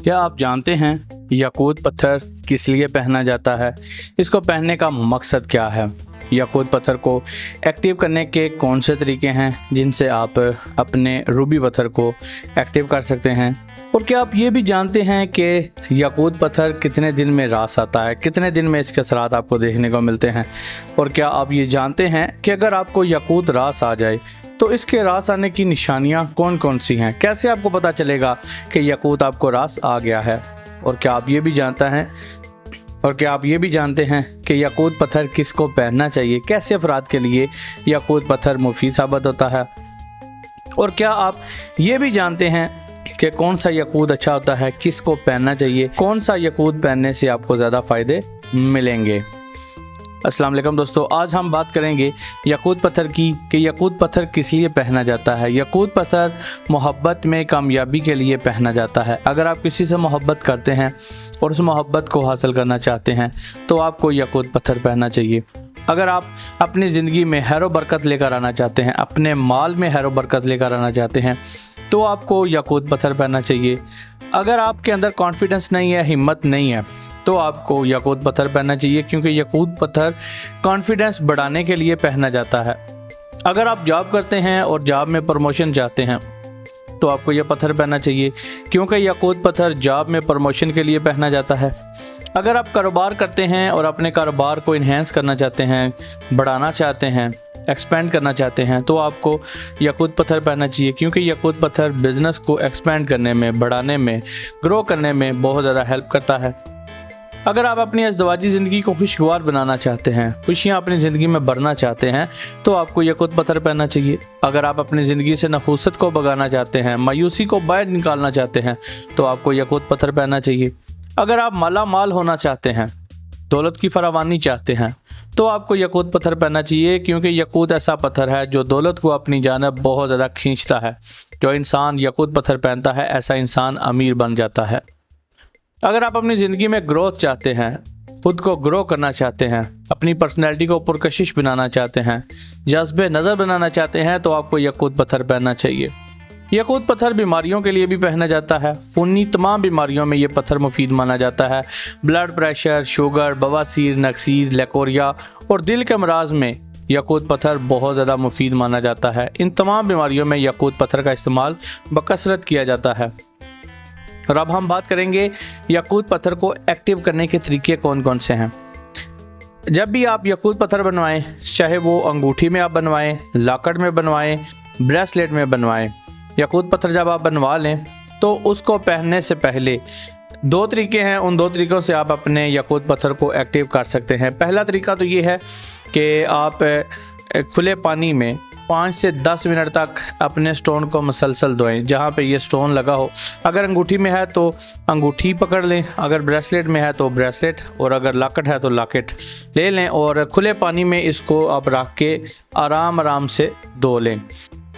क्या आप जानते हैं याकूत पत्थर किस लिए पहना जाता है? इसको पहनने का मकसद क्या है? याकूत पत्थर को एक्टिव करने के कौन से तरीके हैं जिनसे आप अपने रूबी पत्थर को एक्टिव कर सकते हैं? और क्या आप ये भी जानते हैं कि याकूत पत्थर कितने दिन में रास आता है, कितने दिन में इसके असरात आपको देखने को मिलते हैं? और क्या आप ये जानते हैं कि अगर आपको याकूत रास आ जाए तो इसके रास आने की निशानियां कौन कौन सी हैं? कैसे आपको पता चलेगा कि याकूत आपको रास आ गया है? और क्या आप ये भी जानते हैं कि याकूत पत्थर किसको पहनना चाहिए? कैसे अफराद के लिए याकूत पत्थर मुफीद साबित होता है? और क्या आप ये भी जानते हैं कि कौन सा याकूत अच्छा होता है, किसको पहनना चाहिए, कौन सा याकूत पहनने से आपको ज़्यादा फ़ायदे मिलेंगे? अस्सलाम वालेकुम दोस्तों, आज हम बात करेंगे याकूत पत्थर की कि याकूत पत्थर किस लिए पहना जाता है। याकूत पत्थर मोहब्बत में कामयाबी के लिए पहना जाता है। अगर आप किसी से मोहब्बत करते हैं और उस मोहब्बत को हासिल करना चाहते हैं तो आपको याकूत पत्थर पहनना चाहिए। अगर आप अपनी ज़िंदगी में हैरो बरकत लेकर आना चाहते हैं, अपने माल में हैरो बरकत लेकर आना चाहते हैं तो आपको याकूत पत्थर पहनना चाहिए। अगर आपके अंदर कॉन्फिडेंस नहीं है, हिम्मत नहीं है, तो आपको याकूत पत्थर पहनना चाहिए, क्योंकि याकूत पत्थर कॉन्फिडेंस बढ़ाने के लिए पहना जाता है। अगर आप जॉब करते हैं और जॉब में प्रमोशन चाहते हैं तो आपको यह पत्थर पहनना चाहिए, क्योंकि याकूत पत्थर जॉब में प्रमोशन के लिए पहना जाता है। अगर आप कारोबार करते हैं और अपने कारोबार को इन्हेंस करना चाहते हैं, बढ़ाना चाहते हैं, एक्सपेंड करना चाहते हैं तो आपको याकूत पत्थर पहनना चाहिए, क्योंकि याकूत पत्थर बिज़नेस को एक्सपेंड करने में, बढ़ाने में, ग्रो करने में बहुत ज़्यादा हेल्प करता है। अगर आप अपनी अज़दवाजी ज़िंदगी को खुशगवार बनाना चाहते हैं, खुशियाँ अपनी ज़िंदगी में भरना चाहते हैं तो आपको याकूत पत्थर पहनना चाहिए। अगर आप अपनी ज़िंदगी से नखूसत को भगाना चाहते हैं, मायूसी को बाहर निकालना चाहते हैं तो आपको याकूत पत्थर पहनना चाहिए। अगर आप माला माल होना चाहते हैं, दौलत की फरावानी चाहते हैं तो आपको याकूत पत्थर पहनना चाहिए, क्योंकि याकूत ऐसा पत्थर है जो दौलत को अपनी जानब बहुत ज़्यादा खींचता है। जो इंसान याकूत पत्थर पहनता है ऐसा इंसान अमीर बन जाता है। अगर आप अपनी ज़िंदगी में ग्रोथ चाहते हैं, खुद को ग्रो करना चाहते हैं, अपनी पर्सनैलिटी को पुरकशिश बनाना चाहते हैं, जज्बे नज़र बनाना चाहते हैं तो आपको याकूत पत्थर पहनना चाहिए। याकूत पत्थर बीमारियों के लिए भी पहना जाता है। खूनी तमाम बीमारियों में ये पत्थर मुफीद माना जाता है। ब्लड प्रेशर, शुगर, बवासीर, नक्सीर, लेकोरिया और दिल के अमराज में याकूत पत्थर बहुत ज़्यादा मुफीद माना जाता है। इन तमाम बीमारियों में याकूत पत्थर का इस्तेमाल बकसरत किया जाता है। और अब हम बात करेंगे याकूत पत्थर को एक्टिव करने के तरीके कौन कौन से हैं। जब भी आप याकूत पत्थर बनवाएं, चाहे वो अंगूठी में आप बनवाएं, लॉकेट में बनवाएं, ब्रेसलेट में बनवाएं, याकूत पत्थर जब आप बनवा लें तो उसको पहनने से पहले दो तरीके हैं। उन दो तरीक़ों से आप अपने याकूत पत्थर को एक्टिव कर सकते हैं। पहला तरीका तो ये है कि आप खुले पानी में 5 से 10 मिनट तक अपने स्टोन को मसलसल धोएं, जहाँ पे ये स्टोन लगा हो। अगर अंगूठी में है तो अंगूठी पकड़ लें, अगर ब्रेसलेट में है तो ब्रेसलेट, और अगर लॉकेट है तो लॉकेट ले लें और खुले पानी में इसको आप रख के आराम आराम से धो लें।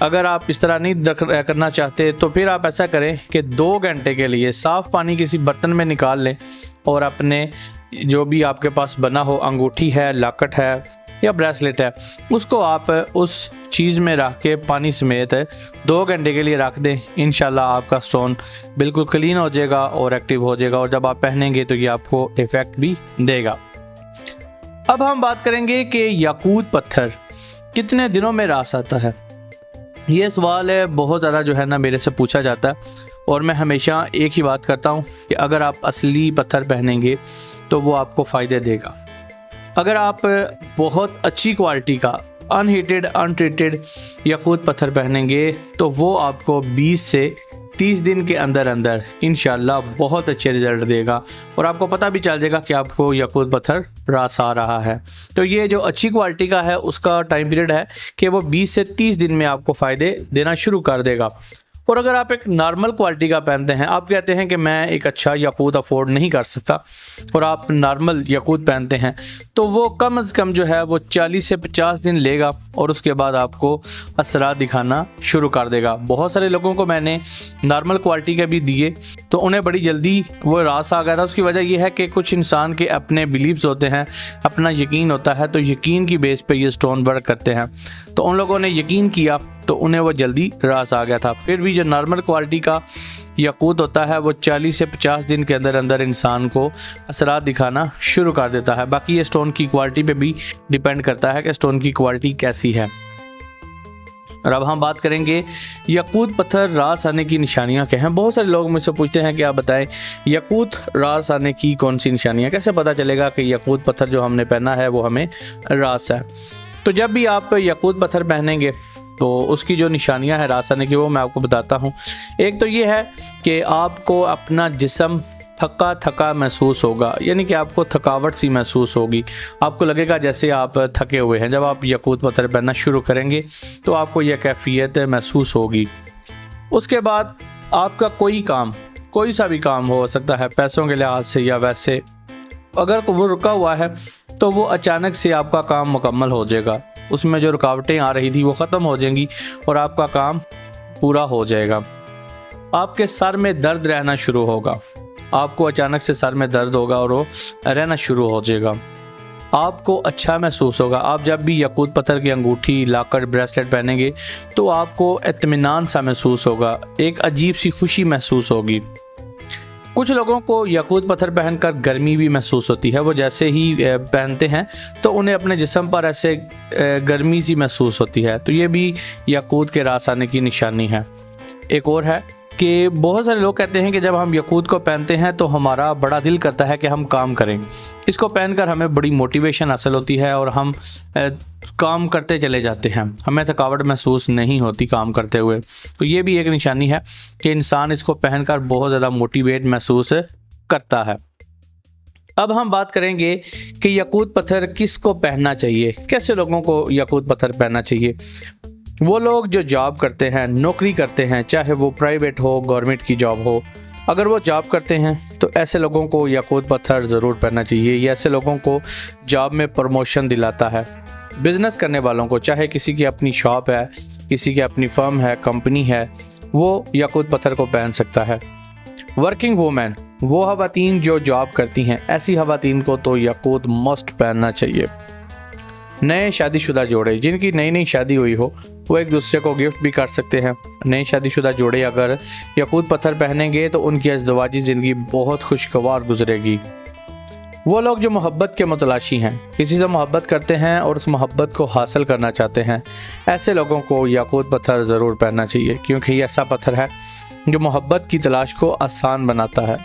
अगर आप इस तरह नहीं करना चाहते तो फिर आप ऐसा करें कि 2 घंटे के लिए साफ़ पानी किसी बर्तन में निकाल लें और अपने जो भी आपके पास बना हो, अंगूठी है, लॉकेट है या ब्रेसलेट है, उसको आप उस चीज़ में रख के पानी समेत 2 घंटे के लिए रख दें। इंशाल्लाह आपका स्टोन बिल्कुल क्लीन हो जाएगा और एक्टिव हो जाएगा, और जब आप पहनेंगे तो ये आपको इफ़ेक्ट भी देगा। अब हम बात करेंगे कि याकूत पत्थर कितने दिनों में रास आता है। ये सवाल है बहुत ज़्यादा जो है ना मेरे से पूछा जाता है, और मैं हमेशा एक ही बात करता हूँ कि अगर आप असली पत्थर पहनेंगे तो वो आपको फ़ायदे देगा। अगर आप बहुत अच्छी क्वालिटी का अनहीटेड अनट्रीटेड याकूत पत्थर पहनेंगे तो वो आपको 20 से 30 दिन के अंदर अंदर इंशाल्लाह बहुत अच्छे रिज़ल्ट देगा, और आपको पता भी चल जाएगा कि आपको याकूत पत्थर रास आ रहा है। तो ये जो अच्छी क्वालिटी का है उसका टाइम पीरियड है कि वो 20 से 30 दिन में आपको फ़ायदे देना शुरू कर देगा। और अगर आप एक नॉर्मल क्वालिटी का पहनते हैं, आप कहते हैं कि मैं एक अच्छा याकूत अफोर्ड नहीं कर सकता, और आप नॉर्मल याकूत पहनते हैं तो वो कम से कम जो है वो 40 से 50 दिन लेगा और उसके बाद आपको असरात दिखाना शुरू कर देगा। बहुत सारे लोगों को मैंने नॉर्मल क्वालिटी के भी दिए तो उन्हें बड़ी जल्दी वो रास आ गया था। उसकी वजह यह है कि कुछ इंसान के अपने बिलीव्स होते हैं, अपना यकीन होता है, तो यकीन की बेस पे ये स्टोन वर्क करते हैं। तो उन लोगों ने यकीन किया तो उन्हें वो जल्दी रास आ गया था। फिर भी जो नॉर्मल क्वालिटी का याकूत होता है वो 40 से 50 दिन के अंदर अंदर इंसान को असरात दिखाना शुरू कर देता है। बाकी ये स्टोन की क्वालिटी पे भी डिपेंड करता है कि स्टोन की क्वालिटी कैसी है। और अब हम बात करेंगे याकूत पत्थर रास आने की निशानियां क्या हैं। बहुत सारे लोग मुझसे पूछते हैं कि आप बताएं याकूत रास आने की कौन सी निशानियां, कैसे पता चलेगा कि याकूत पत्थर जो हमने पहना है वो हमें रास है। तो जब भी आप याकूत पत्थर पहनेंगे तो उसकी जो निशानियां हैं रास आने की वो मैं आपको बताता हूँ। एक तो ये है कि आपको अपना जिस्म थका थका महसूस होगा, यानी कि आपको थकावट सी महसूस होगी, आपको लगेगा जैसे आप थके हुए हैं। जब आप याकूत पत्थर पहनना शुरू करेंगे तो आपको यह कैफियत महसूस होगी। उसके बाद आपका कोई सा भी काम हो सकता है, पैसों के लिहाज से या वैसे, अगर वो रुका हुआ है तो वो अचानक से आपका काम मुकम्मल हो जाएगा। उसमें जो रुकावटें आ रही थी वो ख़त्म हो जाएंगी और आपका काम पूरा हो जाएगा। आपके सर में दर्द रहना शुरू होगा, आपको अचानक से सर में दर्द होगा और वो रहना शुरू हो जाएगा। आपको अच्छा महसूस होगा। आप जब भी याकूत पत्थर की अंगूठी, लॉकेट, ब्रेसलेट पहनेंगे तो आपको इत्मीनान सा महसूस होगा, एक अजीब सी खुशी महसूस होगी। कुछ लोगों को याकूत पत्थर पहनकर गर्मी भी महसूस होती है। वो जैसे ही पहनते हैं तो उन्हें अपने जिस्म पर ऐसे गर्मी सी महसूस होती है, तो ये भी याकूत के रास आने की निशानी है। एक और है कि बहुत सारे लोग कहते हैं कि जब हम याकूत को पहनते हैं तो हमारा बड़ा दिल करता है कि हम काम करें। इसको पहनकर हमें बड़ी मोटिवेशन हासिल होती है और हम काम करते चले जाते हैं, हमें थकावट महसूस नहीं होती काम करते हुए। तो ये भी एक निशानी है कि इंसान इसको पहनकर बहुत ज़्यादा मोटिवेट महसूस करता है। अब हम बात करेंगे कि याकूत पत्थर किसको पहनना चाहिए, कैसे लोगों को याकूत पत्थर पहनना चाहिए। वो लोग जो जॉब करते हैं, नौकरी करते हैं, चाहे वो प्राइवेट हो, गवर्नमेंट की जॉब हो, अगर वो जॉब करते हैं तो ऐसे लोगों को याकूत पत्थर ज़रूर पहनना चाहिए। ये ऐसे लोगों को जॉब में प्रमोशन दिलाता है। बिज़नेस करने वालों को, चाहे किसी की अपनी शॉप है, किसी की अपनी फर्म है, कंपनी है, वो याकूत पत्थर को पहन सकता है। वर्किंग वूमेन, वो ख़वातीन जो जॉब करती हैं, ऐसी ख़वातीन को तो याकूत मस्ट पहनना चाहिए। नए शादीशुदा जोड़े, जिनकी नई नई शादी हुई हो, वो एक दूसरे को गिफ्ट भी कर सकते हैं। नए शादीशुदा जोड़े अगर याकूत पत्थर पहनेंगे तो उनकी अज़दवाजी ज़िंदगी बहुत खुशगवार गुजरेगी। वो लोग जो मोहब्बत के मुतलाशी हैं, किसी से मोहब्बत करते हैं और उस मोहब्बत को हासिल करना चाहते हैं, ऐसे लोगों को याकूत पत्थर ज़रूर पहनना चाहिए, क्योंकि ये ऐसा पत्थर है जो मोहब्बत की तलाश को आसान बनाता है।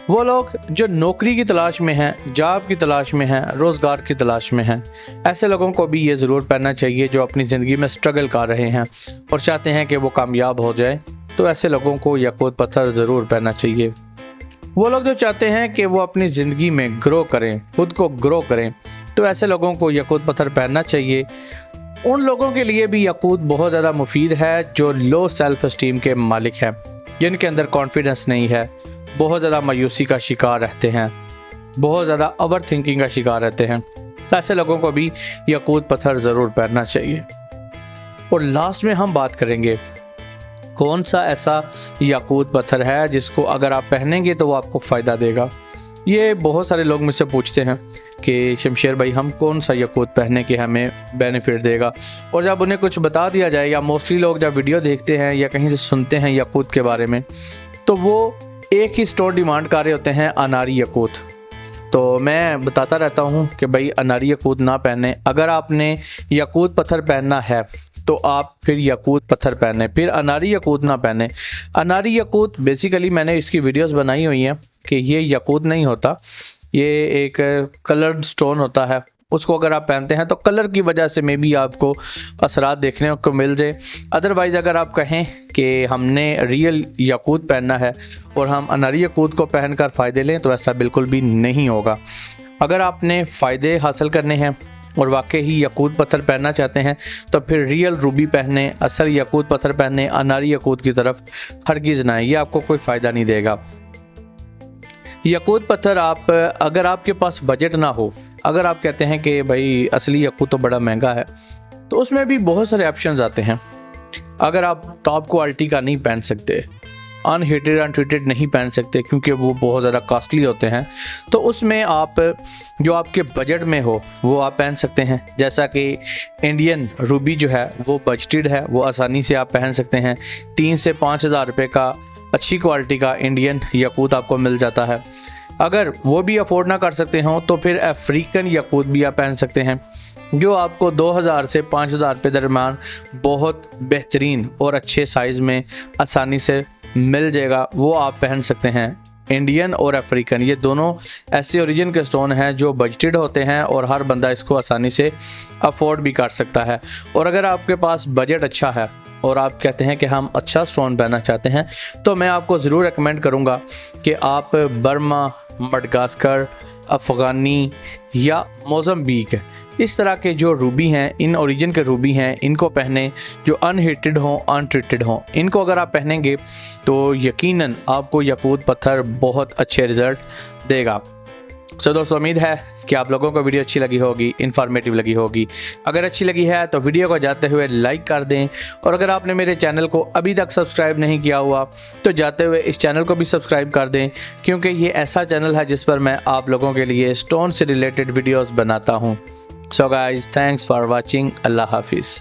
वो लोग जो नौकरी की तलाश में हैं, जॉब की तलाश में हैं, रोज़गार की तलाश में हैं, ऐसे लोगों को भी ये ज़रूर पहनना चाहिए जो अपनी ज़िंदगी में स्ट्रगल कर रहे हैं और चाहते हैं कि वो कामयाब हो जाए। तो ऐसे लोगों को याकूत पत्थर ज़रूर पहनना चाहिए। वो लोग जो चाहते हैं कि वो अपनी ज़िंदगी में ग्रो करें, खुद को ग्रो करें, तो ऐसे लोगों को याकूत पत्थर पहनना चाहिए। उन लोगों के लिए भी याकूत बहुत ज़्यादा मुफीद है जो लो सेल्फ इस्टीम के मालिक हैं, जिनके अंदर कॉन्फिडेंस नहीं है, बहुत ज़्यादा मायूसी का शिकार रहते हैं, बहुत ज़्यादा ओवर थिंकिंग का शिकार रहते हैं। ऐसे लोगों को भी याकूत पत्थर ज़रूर पहनना चाहिए। और लास्ट में हम बात करेंगे कौन सा ऐसा याकूत पत्थर है जिसको अगर आप पहनेंगे तो वो आपको फ़ायदा देगा। ये बहुत सारे लोग मुझसे पूछते हैं कि शमशेर भाई हम कौन सा याकूत पहने के हमें बेनिफिट देगा, और जब उन्हें कुछ बता दिया जाए, या मोस्टली लोग जब वीडियो देखते हैं या कहीं से सुनते हैं याकूत के बारे में, तो वो एक ही स्टोन डिमांड कर रहे होते हैं, अनारी याकूत। तो मैं बताता रहता हूँ कि भाई अनारी याकूत ना पहने। अगर आपने याकूत पत्थर पहनना है तो आप फिर याकूत पत्थर पहने, फिर अनारी याकूत ना पहने। अनारी याकूत बेसिकली मैंने इसकी वीडियोस बनाई हुई हैं कि ये याकूत नहीं होता, ये एक कलर्ड स्टोन होता है। उसको अगर आप पहनते हैं तो कलर की वजह से में भी आपको असरात देखने को मिल जाए। अदरवाइज़ अगर आप कहें कि हमने रियल याकूत पहनना है और हम अनारी याकूत को पहनकर फ़ायदे लें, तो ऐसा बिल्कुल भी नहीं होगा। अगर आपने फ़ायदे हासिल करने हैं और वाकई ही याकूत पत्थर पहनना चाहते हैं तो फिर रियल रूबी पहने, असल याकूत पत्थर पहने, अनारी याकूत की तरफ हरगिज़ ना आए, ये आपको कोई फ़ायदा नहीं देगा। याकूत पत्थर आप, अगर आपके पास बजट ना हो, अगर आप कहते हैं कि भाई असली याकूत तो बड़ा महंगा है, तो उसमें भी बहुत सारे ऑप्शंस आते हैं। अगर आप टॉप क्वालिटी का नहीं पहन सकते, अनहीटेड अनट्रीटेड नहीं पहन सकते क्योंकि वो बहुत ज़्यादा कॉस्टली होते हैं। तो उसमें आप जो आपके बजट में हो वो आप पहन सकते हैं। जैसा कि इंडियन रूबी जो है वो बजटेड है, वो आसानी से आप पहन सकते हैं। 3 से 5 हज़ार रुपये का अच्छी क्वालिटी का इंडियन याकूत आपको मिल जाता है। अगर वो भी अफोर्ड ना कर सकते हो तो फिर अफ्रीकन याकूत भी आप पहन सकते हैं, जो आपको 2000 से 5000 रुपये दरमियान बहुत बेहतरीन और अच्छे साइज़ में आसानी से मिल जाएगा। वो आप पहन सकते हैं। इंडियन और अफ्रीकन ये दोनों ऐसे ओरिजिन के स्टोन हैं जो बजटेड होते हैं और हर बंदा इसको आसानी से अफोर्ड भी कर सकता है। और अगर आपके पास बजट अच्छा है और आप कहते हैं कि हम अच्छा स्टोन पहनना चाहते हैं तो मैं आपको ज़रूर रेकमेंड करूँगा कि आप बर्मा, मडगास्कर, अफ़गानी या मोज़म्बिक इस तरह के जो रूबी हैं, इन ओरिजिन के रूबी हैं, इनको पहने जो अनहीटेड हों, अनट्रीटेड हों। इनको अगर आप पहनेंगे तो यकीनन आपको याकूत पत्थर बहुत अच्छे रिज़ल्ट देगा। सो दोस्तों, उम्मीद है कि आप लोगों को वीडियो अच्छी लगी होगी, इन्फॉर्मेटिव लगी होगी। अगर अच्छी लगी है तो वीडियो को जाते हुए लाइक कर दें, और अगर आपने मेरे चैनल को अभी तक सब्सक्राइब नहीं किया हुआ तो जाते हुए इस चैनल को भी सब्सक्राइब कर दें, क्योंकि ये ऐसा चैनल है जिस पर मैं आप लोगों के लिए स्टोन से रिलेटेड वीडियोज़ बनाता हूँ। So guys, thanks for watching. अल्लाह हाफिज़।